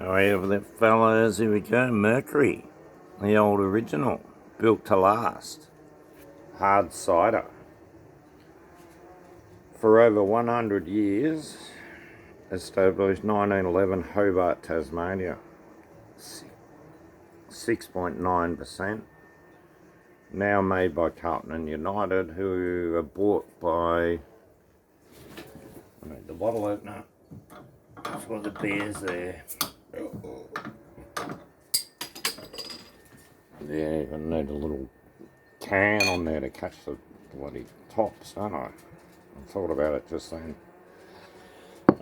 However, there, fellas, here we go. Mercury, the old original, built to last. Hard cider. For over 100 years, established 1911, Hobart, Tasmania. 6.9%. Now made by Carlton and United, who are bought by. I need the bottle opener. That's why the beer's there. Yeah, even need a little can on there to catch the bloody tops, don't I? I thought about it just then.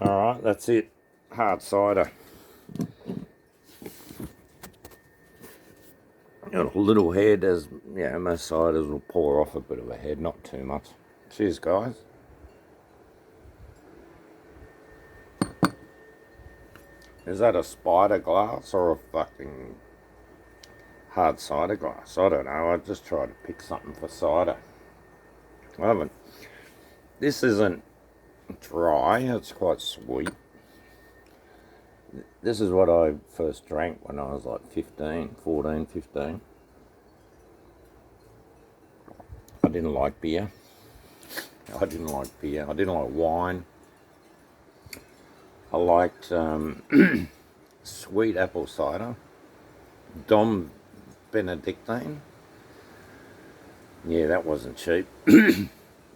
Alright, that's it. Hard cider. Got a little head, as yeah, most ciders will pour off a bit of a head, not too much. Cheers, guys. Is that a spider glass or a fucking hard cider glass? I don't know. I just tried to pick something for cider. I haven't. This isn't dry. It's quite sweet. This is what I first drank when I was like 14, 15. I didn't like beer. I didn't like wine. I liked sweet apple cider. Dom Benedictine. Yeah, that wasn't cheap.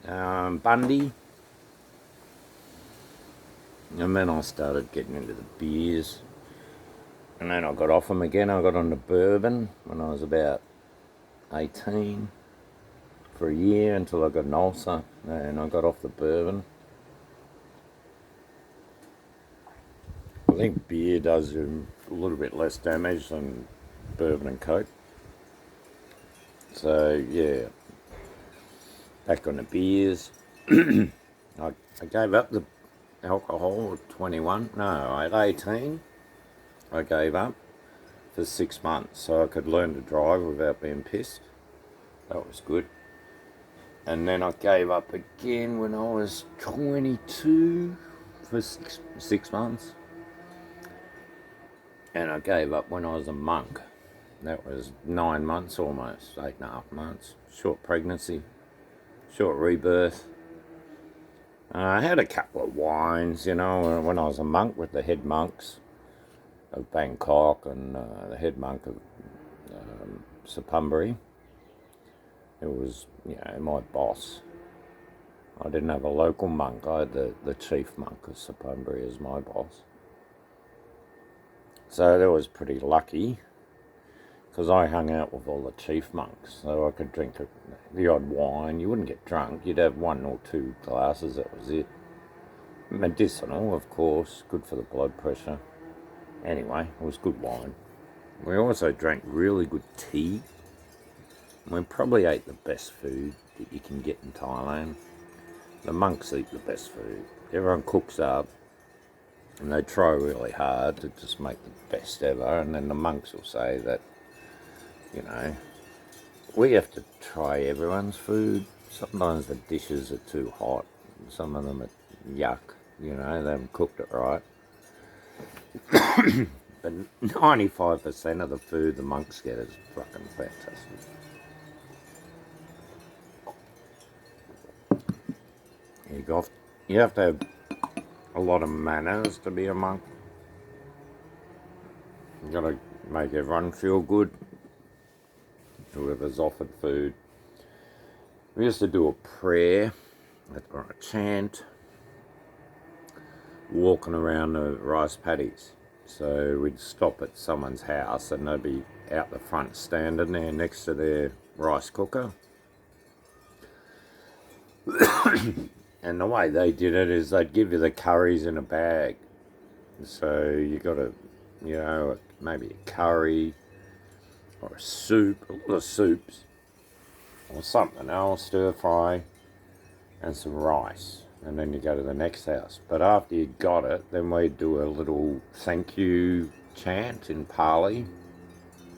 Bundy. And then I started getting into the beers. And then I got off them again. I got onto bourbon when I was about 18 for a year until I got an ulcer. And I got off the bourbon. I think beer does a little bit less damage than bourbon and coke. So, yeah. Back on the beers. I gave up the alcohol at 21. No, at 18. I gave up for 6 months so I could learn to drive without being pissed. That was good. And then I gave up again when I was 22 for six months. And I gave up when I was a monk. That was 9 months almost, 8.5 months. Short pregnancy, short rebirth. I had a couple of wines, you know, when I was a monk with the head monks of Bangkok and the head monk of Supumbury. It was, you know, my boss. I didn't have a local monk. I had the chief monk of Supumbury as my boss. So that was pretty lucky because I hung out with all the chief monks, so I could drink the odd wine. You wouldn't get drunk. You'd have 1 or 2 glasses, that was it. Medicinal, of course, good for the blood pressure. Anyway, it was good wine. We also drank really good tea. We probably ate the best food that you can get in Thailand. The monks eat the best food. Everyone cooks up and they try really hard to just make the best ever, and then the monks will say that, you know, we have to try everyone's food. Sometimes the dishes are too hot. Some of them are yuck, you know, they haven't cooked it right. But 95% of the food the monks get is fucking fantastic. You have to have a lot of manners to be a monk. You gotta make everyone feel good. Whoever's offered food. We used to do a prayer or a chant, walking around the rice paddies. So we'd stop at someone's house and they'd be out the front standing there next to their rice cooker. And the way they did it is they'd give you the curries in a bag. So you got to, you know, maybe a curry or a soup, a lot of soups, or something else, stir fry, and some rice. And then you go to the next house. But after you got it, then we'd do a little thank you chant in Pali.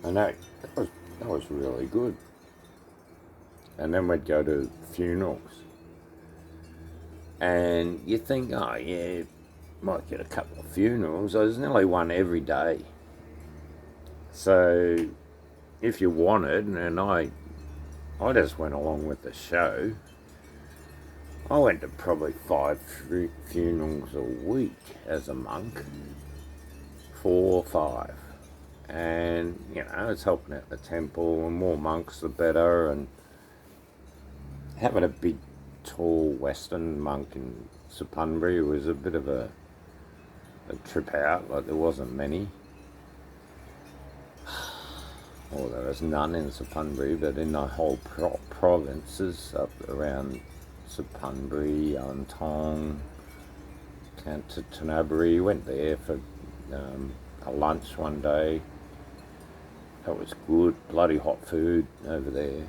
And that was really good. And then we'd go to funerals. And you think, oh yeah, might get a couple of funerals. There's nearly one every day. So if you wanted, and I just went along with the show, I went to probably 5 funerals a week as a monk. 4 or 5. And, it's helping out the temple, and more monks the better, and having a big, tall Western monk in Suppunbury was a bit of a trip out, like there wasn't many. Well, there was none in Suppunbury, but in the whole provinces up around Suppunbury, Antong, Canterbury, went there for a lunch one day. That was good, bloody hot food over there.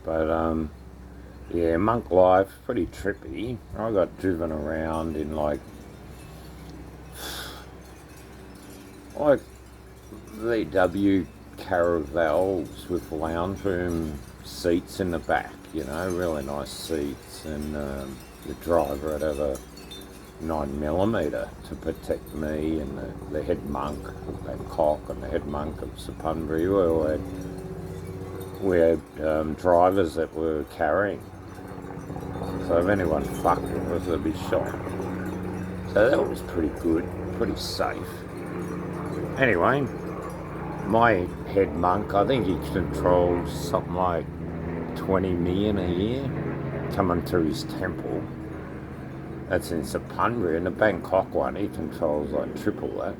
But yeah, monk life, pretty trippy. I got driven around in like VW caravels with lounge room seats in the back, really nice seats, and the driver would have a 9mm to protect me and the head monk of Bangkok and the head monk of Suppunbury. We had drivers that were carrying. So if anyone fucked with us, they'd be shot. So that was pretty good, pretty safe. Anyway, my head monk, I think he controls something like 20 million a year coming through his temple. That's in Suppunbury, and the Bangkok one, he controls like triple that.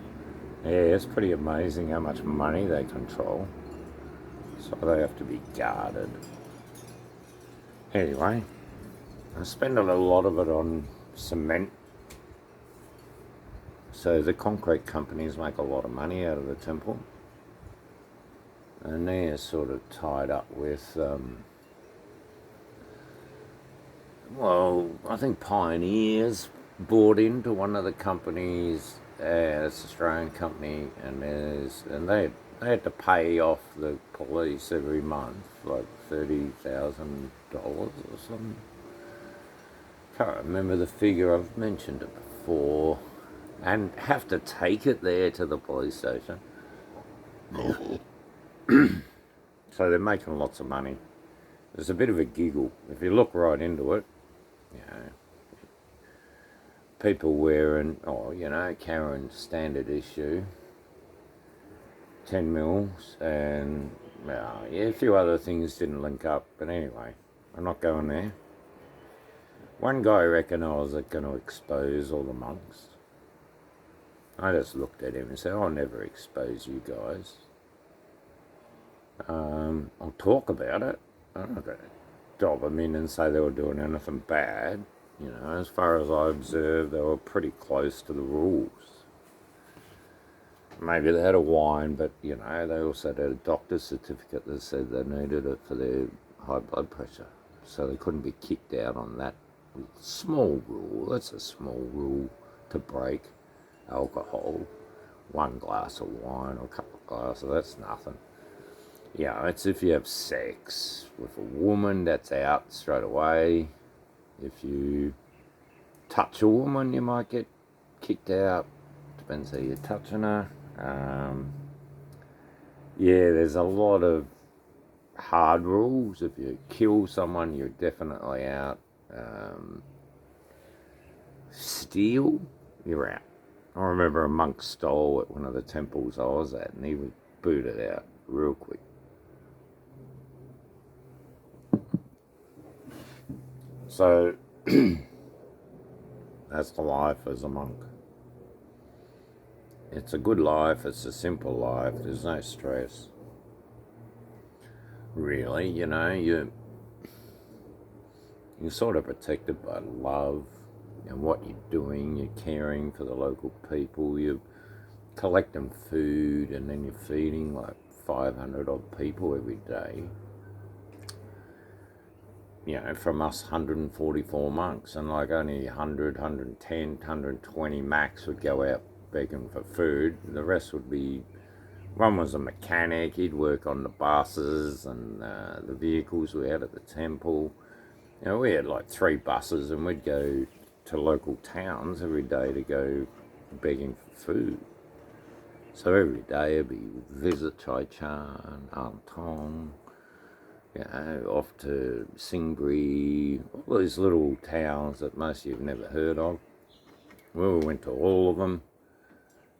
Yeah, it's pretty amazing how much money they control. So they have to be guarded. Anyway, I spend a lot of it on cement. So the concrete companies make a lot of money out of the temple. And they're sort of tied up with, I think Pioneers bought into one of the companies. It's an Australian company, and they had to pay off the police every month, like $30,000 or something. Can't remember the figure. I've mentioned it before, and have to take it there to the police station. So they're making lots of money. There's a bit of a giggle if you look right into it. People wearing, carrying standard issue 10 mils, and a few other things didn't link up. But anyway, I'm not going there. One guy reckoned I was going to expose all the monks. I just looked at him and said, I'll never expose you guys. I'll talk about it. I'm not going to dob them in and say they were doing anything bad. As far as I observed, they were pretty close to the rules. Maybe they had a wine, but, they also had a doctor's certificate that said they needed it for their high blood pressure. So they couldn't be kicked out on that small rule. That's a small rule to break. Alcohol, 1 glass of wine or a couple of glasses, that's nothing. It's if you have sex with a woman, that's out straight away. If you touch a woman, you might get kicked out. Depends how you're touching her. There's a lot of hard rules. If you kill someone, you're definitely out. Steal, you're out. I remember a monk stole at one of the temples I was at, and he was booted out real quick. So, that's the life as a monk. It's a good life, it's a simple life, there's no stress. Really, you're sort of protected by love and what you're doing. You're caring for the local people, you're collecting food, and then you're feeding like 500 odd people every day. From us 144 monks, and like only 100, 110, 120 max would go out begging for food. The rest would be, one was a mechanic, he'd work on the buses and the vehicles we had at the temple. We had like 3 buses, and we'd go to local towns every day to go begging for food. So every day I'd be visit Chai Chan, Tong, off to Singbury, all these little towns that most of you've never heard of. Well, we went to all of them,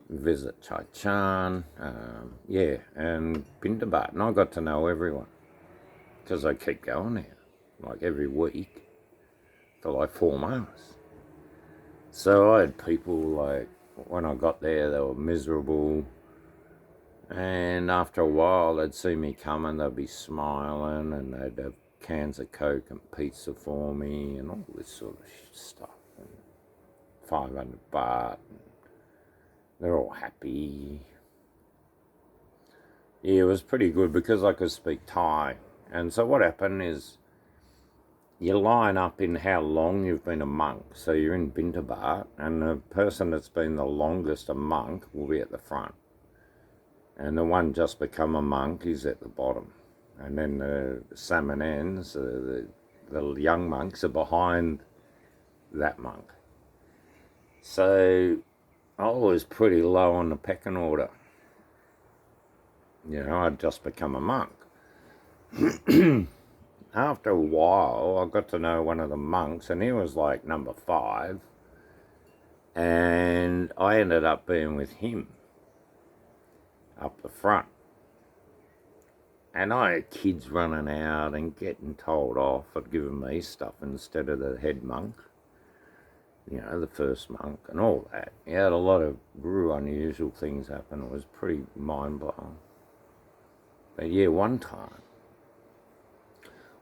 visit Chai Chan, and Bindabat, and I got to know everyone because I keep going there, like every week for like 4 months. So I had people like, when I got there, they were miserable. And after a while, they'd see me coming, they'd be smiling, and they'd have cans of Coke and pizza for me, and all this sort of stuff. And 500 baht. And they're all happy. Yeah, it was pretty good because I could speak Thai. And so what happened is, you line up in how long you've been a monk. So you're in Bintabat, and the person that's been the longest a monk will be at the front. And the one just become a monk is at the bottom. And then the Samanans, the young monks, are behind that monk. So I was pretty low on the pecking order. I'd just become a monk. After a while, I got to know one of the monks, and he was like number 5. And I ended up being with him up the front. And I had kids running out and getting told off for giving me stuff instead of the head monk, the first monk and all that. He had a lot of real unusual things happen. It was pretty mind-blowing. But yeah, one time,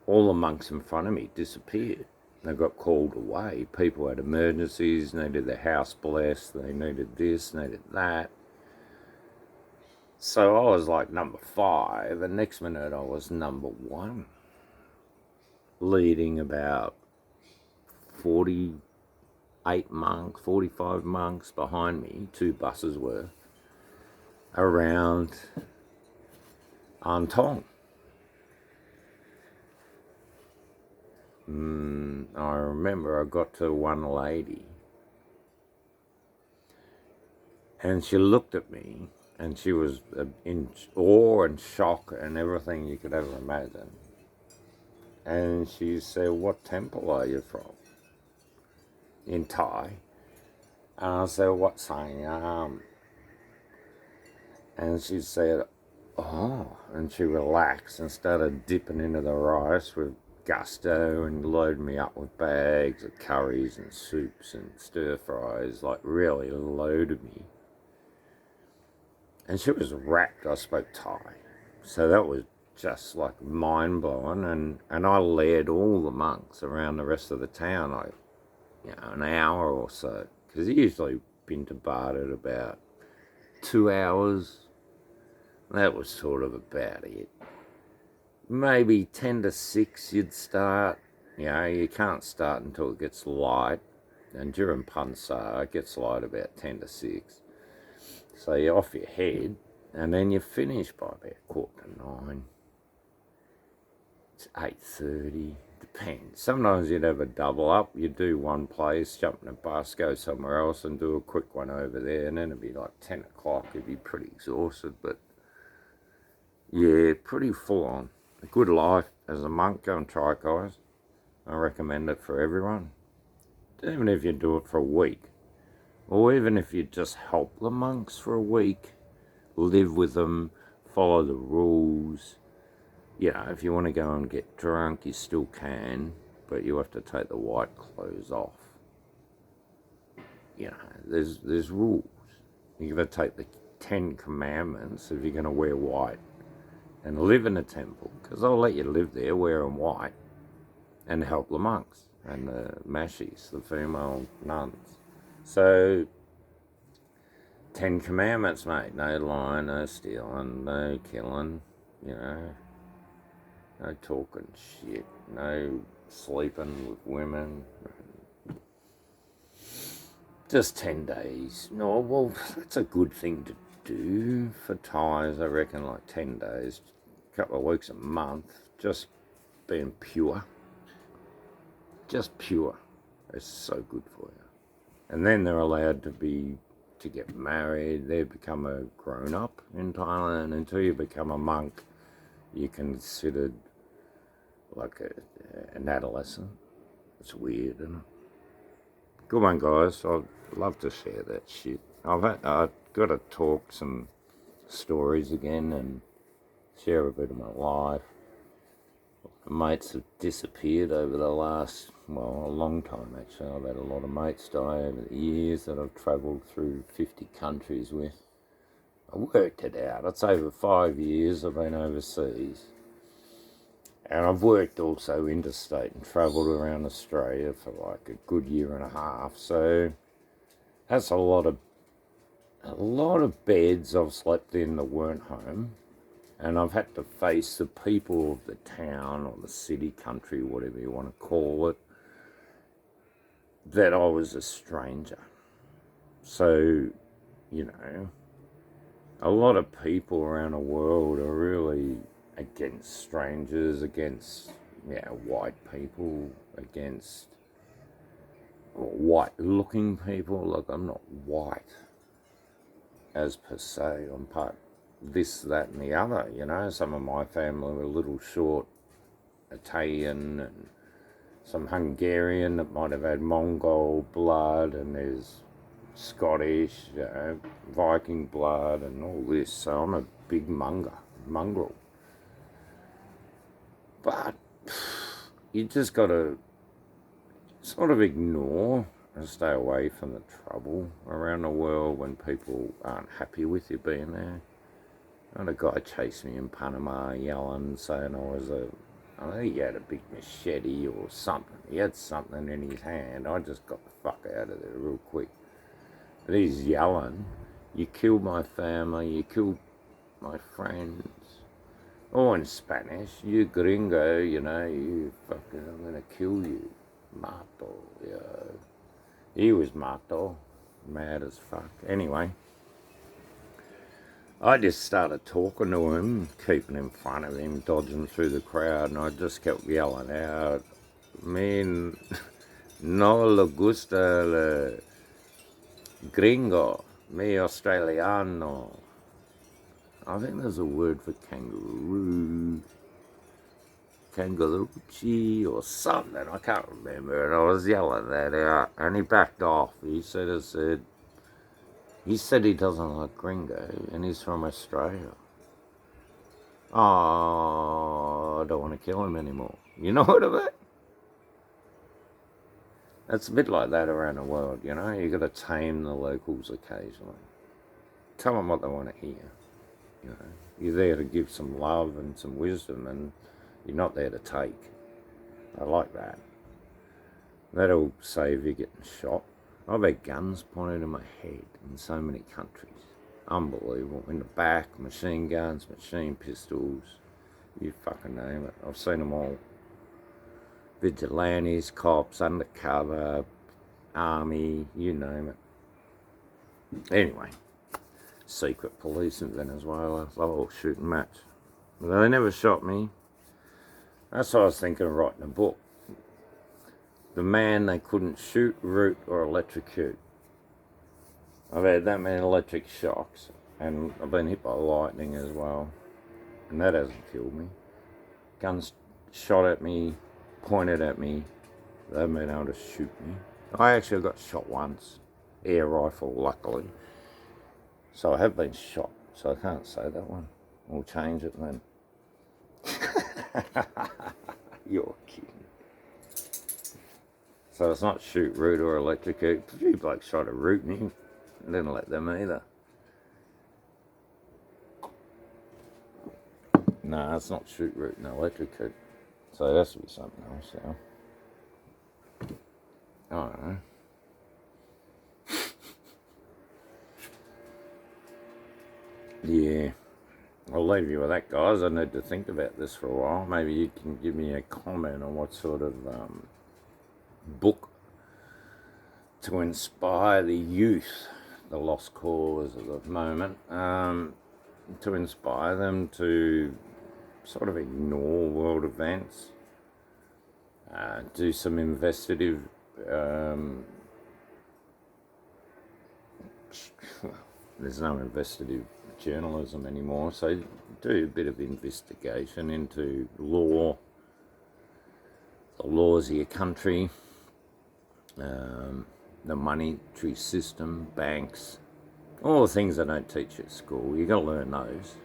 all the monks in front of me disappeared. They got called away. People had emergencies, needed their house blessed, they needed this, needed that. So I was like number 5, and next minute I was number 1, leading about 48 monks, 45 monks behind me, 2 buses worth, around Antong. I remember I got to one lady, and she looked at me, and she was in awe and shock and everything you could ever imagine. And she said, "What temple are you from?" In Thai. And I said, "What Siam?" And she said, "Oh," and she relaxed and started dipping into the rice with gusto and loaded me up with bags of curries and soups and stir fries, like really loaded me. And she was rapt I spoke Thai. So that was just like mind-blowing. And I led all the monks around the rest of the town, like, an hour or so. Because usually been to Bart at about 2 hours. That was sort of about it. Maybe 10 to 6 you'd start. You can't start until it gets light. And during Pansa, it gets light about 10 to 6. So you're off your head, and then you finish by about 8:45. It's 8:30, depends. Sometimes you'd have a double up. You'd do one place, jump in a bus, go somewhere else and do a quick one over there, and then it'd be like 10 o'clock. You'd be pretty exhausted, but yeah, pretty full on. A good life as a monk. Go and try it, guys. I recommend it for everyone. Even if you do it for a week. Or even if you just help the monks for a week, live with them, follow the rules. If you want to go and get drunk, you still can, but you have to take the white clothes off. There's rules. You've got to take the 10 commandments if you're going to wear white and live in a temple, because they'll let you live there wearing white and help the monks and the mashis, the female nuns. So, 10 commandments, mate. No lying, no stealing, no killing, no talking shit, no sleeping with women. Just 10 days. No, well, that's a good thing to do for Thais, I reckon, like 10 days, a couple of weeks, a month, just being pure. Just pure. It's so good for you. And then they're allowed to get married. They become a grown-up in Thailand. Until you become a monk, you're considered like an adolescent. It's weird, isn't it? Good one, guys. I'd love to share that shit. I've got to talk some stories again and share a bit of my life. Mates have disappeared over the last, well, a long time actually. I've had a lot of mates die over the years that I've travelled through 50 countries with. I worked it out. It's over 5 years I've been overseas. And I've worked also interstate and travelled around Australia for like a good year and a half. So that's a lot of beds I've slept in that weren't home. And I've had to face the people of the town or the city, country, whatever you want to call it, that I was a stranger. So, you know, a lot of people around the world are really against strangers, against, white people, against white-looking people. Look, I'm not white as per se. I'm part this, that, and the other, you know. Some of my family were a little short Italian and some Hungarian that might have had Mongol blood, and there's Scottish, Viking blood and all this. So I'm a big mongrel. But you just got to sort of ignore and stay away from the trouble around the world when people aren't happy with you being there. I had a guy chase me in Panama yelling, saying I think he had a big machete or something. He had something in his hand. I just got the fuck out of there real quick. But he's yelling, "You killed my family, you killed my friends." Or in Spanish, "You gringo, you fucking, I'm gonna kill you. Mato, yeah." He was mato, mad as fuck. Anyway, I just started talking to him, keeping in front of him, dodging through the crowd, and I just kept yelling out, "Man, no le gusta el gringo, me australiano." I think there's a word for kangaroo, kangaroochi or something, I can't remember, and I was yelling that out, and he backed off. He said he doesn't like gringo, and he's from Australia. Oh, I don't want to kill him anymore. You know what I mean? It's a bit like that around the world, you know? You got to tame the locals occasionally. Tell them what they want to hear, you know? You're there to give some love and some wisdom, and you're not there to take. I like that. That'll save you getting shot. I've had guns pointed at my head in so many countries. Unbelievable. In the back, machine guns, machine pistols, you fucking name it. I've seen them all. Vigilantes, cops, undercover, army, you name it. Anyway, secret police in Venezuela, they were all shooting match. But they never shot me. That's what I was thinking of writing a book. The man they couldn't shoot, root, or electrocute. I've had that many electric shocks, and I've been hit by lightning as well, and that hasn't killed me. Guns shot at me, pointed at me, they haven't been able to shoot me. I actually got shot once, air rifle, luckily. So I have been shot, so I can't say that one. We'll change it then. You're kidding. So it's not shoot, root, or electrocute. A few blokes tried to root me. Didn't let them either. No, it's not shoot, root, and electrocute. So it has to be something else, yeah. I don't know. Yeah. I'll leave you with that, guys. I need to think about this for a while. Maybe you can give me a comment on what sort of book to inspire the youth, the lost cause of the moment, to inspire them to sort of ignore world events, do some investigative There's no investigative journalism anymore, so do a bit of investigation into law, the laws of your country, the monetary system, banks, all the things they don't teach at school. You got to learn those.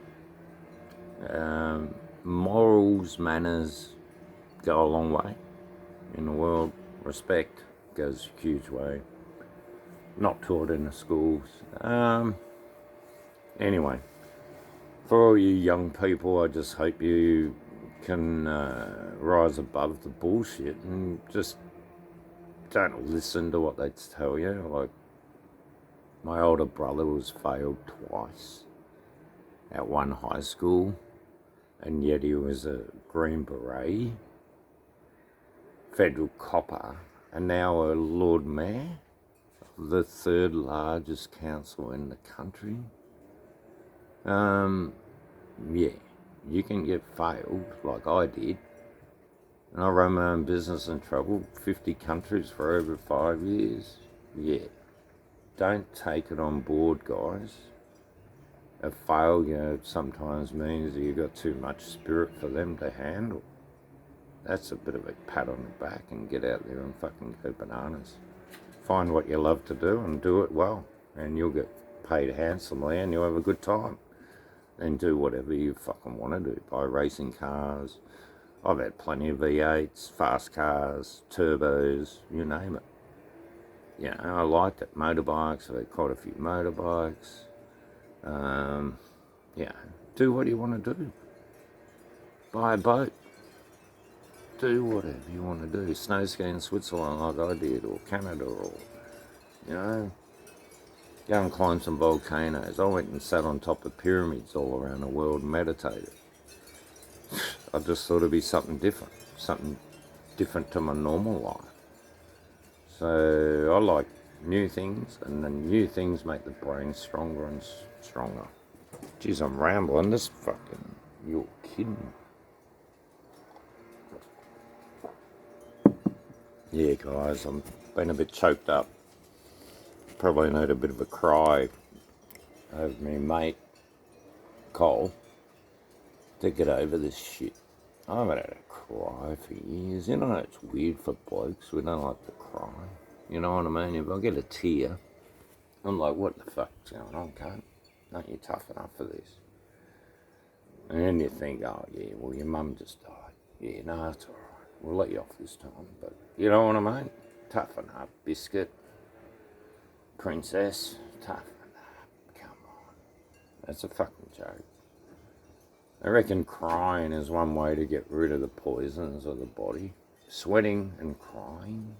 Morals, manners go a long way in the world. Respect goes a huge way. Not taught in the schools. Anyway, for all you young people, I just hope you can rise above the bullshit and just don't listen to what they tell you. Like, my older brother was failed twice at one high school, and yet he was a Green Beret, federal copper, and now a Lord Mayor of the third largest council in the country. Yeah, you can get failed like I did. And I ran my own business and travelled 50 countries for over 5 years. Yeah, don't take it on board, guys. A failure sometimes means that you've got too much spirit for them to handle. That's a bit of a pat on the back, and get out there and fucking go bananas. Find what you love to do and do it well, and you'll get paid handsomely and you'll have a good time. And do whatever you fucking want to do. Buy racing cars. I've had plenty of V8s, fast cars, turbos, you name it. Yeah, I liked it. Motorbikes, I've had quite a few motorbikes. Yeah, do what you want to do. Buy a boat. Do whatever you want to do. Snow ski in Switzerland like I did, or Canada, or, you know, go and climb some volcanoes. I went and sat on top of pyramids all around the world and meditated. I just thought it'd be something different to my normal life. So I like new things, and the new things make the brain stronger and stronger. Geez, I'm rambling. This fucking, you're kidding. Yeah, guys, I'm been a bit choked up. Probably need a bit of a cry over me mate, Cole, to get over this shit. I haven't had a cry for years. You know, it's weird for blokes. We don't like to cry. You know what I mean? If I get a tear, I'm like, what the fuck's going on, cunt? Aren't you tough enough for this? And then you think, oh, yeah, well, your mum just died. Yeah, no, it's all right. We'll let you off this time. But you know what I mean? Toughen up, biscuit. Princess, toughen up. Come on. That's a fucking joke. I reckon crying is one way to get rid of the poisons of the body. Sweating and crying.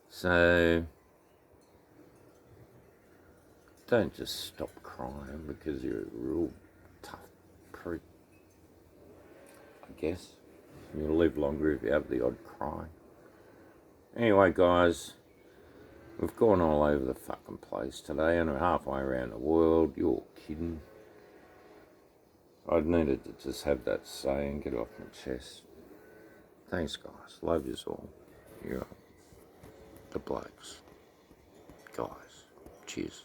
So, don't just stop crying because you're a real tough prick. I guess. You'll live longer if you have the odd cry. Anyway, guys, we've gone all over the fucking place today, and we're halfway around the world. You're kidding. I needed to just have that say and get it off my chest. Thanks, guys. Love yous all. You're the blokes. Guys. Cheers.